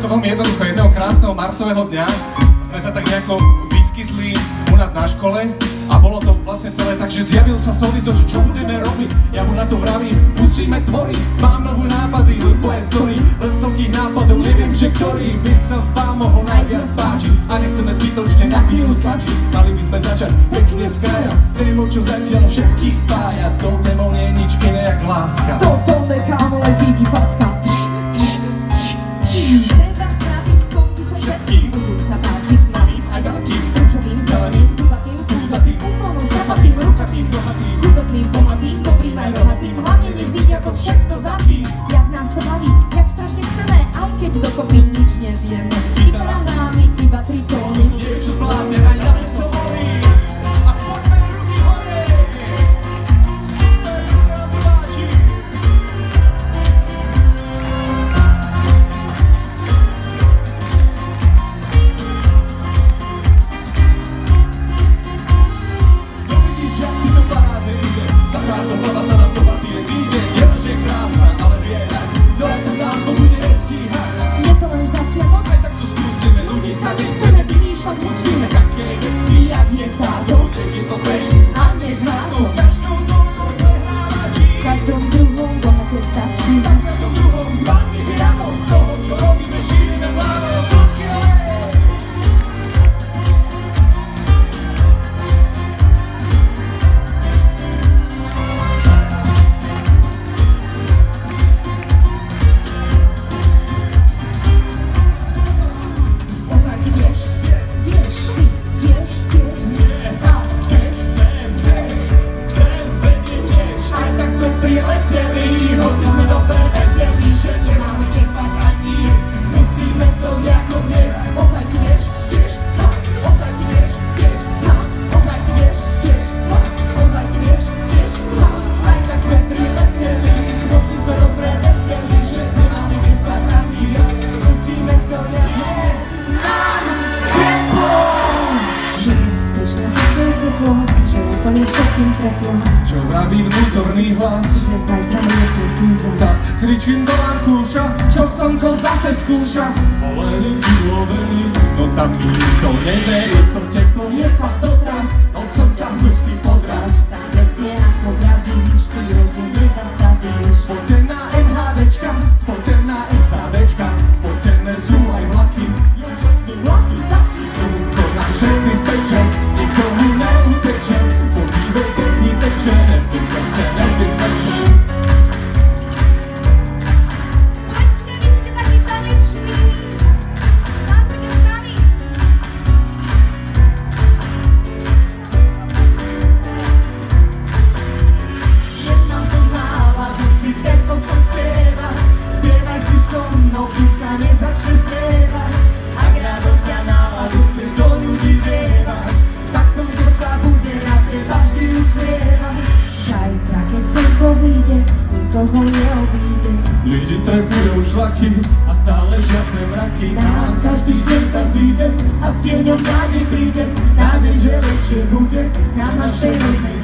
to veľmi jednoduché. Jedného krásneho marcového dňa sme sa tak nejako vyskytli u nás na škole a bolo to vlastne celé tak, že zjavil sa Solizo, že čo budeme robiť. Ja mu na to vravím, musíme tvoriť. Mám novú nápady, úplne story, len z toľkých nápadov neviem, že ktorý by sa vám mohol najviac páčiť. A nechceme zbytočne na chvíľu tlačiť, mali by sme začať pekne z kraja. Tému, čo zatiaľ všetkých spája, tou témou nie je nič iné jak láska. Toto nekámo letí ti facka. Treba spraviť fondu, čo všetkým budú sa páčiť. Malým aj veľkým, rúžovým, zeleným, zubatým, fúzatým, ufónom, zapatým, rukatým, bohatým, chudobným, bohatým, dobrým aj rohatým. Hlavne nech vidia to všetko za tým, jak nás to baví, jak strašne chceme, aj keď dokopy nič nevieme. Vypadá námi iba 3 tóny. Niečo zvládne aj na to volí. A poďme ruky hore. Nech sa nám to páči. No vidíš, jak si to parádne ide. Takáto hlava sa nám do partie zíde. Jedna, že je krásna, ale vie hrať. No aj tak nás to bude nestíhať. Je to len začiatok, Aj tak to skúsime, ľudí sa chceme vymýšľať, musíme. také veci, jak nie táto. Nech je to bež, A nech má to to bežnou tónou prehrávačí. v každom druhom bohate stačí. Na každom druhom z vás nech je radosť z toho, čo robíme, šírime mladosť. Ozaj ty vieš, vieš, ty vieš tiež. A chceš, Chcem vedieť tiež. aj tak sme prileteli, hoci sme dobre vedeli, že nemáme kde spať ani jesť. Musíme to nejako zjesť. Ozaj ty vieš tiež, ha, ozaj ty vieš tiež, ha, ozaj ty vieš tiež, ha, ozaj ty vieš tiež, ha, aj tak sme prileteli, hoci sme dobre vedeli, že nemáme kde spať ani jesť. Musíme to nejako zjesť. Nám teplo, že spíš na také teplo, že úplne všetkým treplo. Čo vraví vnútorný hlas? Že zajtra je to tu Tak zas. kričím do arkúša, Čo slnko zase skúša, volený, ulovený, no tam mi nikto neverí. To teplo je fakt dotaz, od slnka hnusný podraz. Presne ako vravíš, ty robu nezastavíš. spotená MHDčka, spotená SADčka, spotené sú aj vlaky. Vlaky taky sú, To na všetný steček, nikomu neuteče. Podívej, keď z ní teče, neviem, se nevyzveče. Poďte, vy ste takí taneční, táncete s nami. Dnes mám to náladu, si tempo som spievať. Spievaj si so mnou, kým sa nezačne spievať. Ak radosť a náladu chceš do ľudí vlievať, tak slnko sa bude na teba vždy usmievať. Zajtra, keď slnko vyjde, nikoho neobíde. Ľudí trefujú šlaky a stále žiadne mraky. Nám každý deň sa zíde a s tieňom nádej príde. Nádej, že lepšie bude na našej rodnej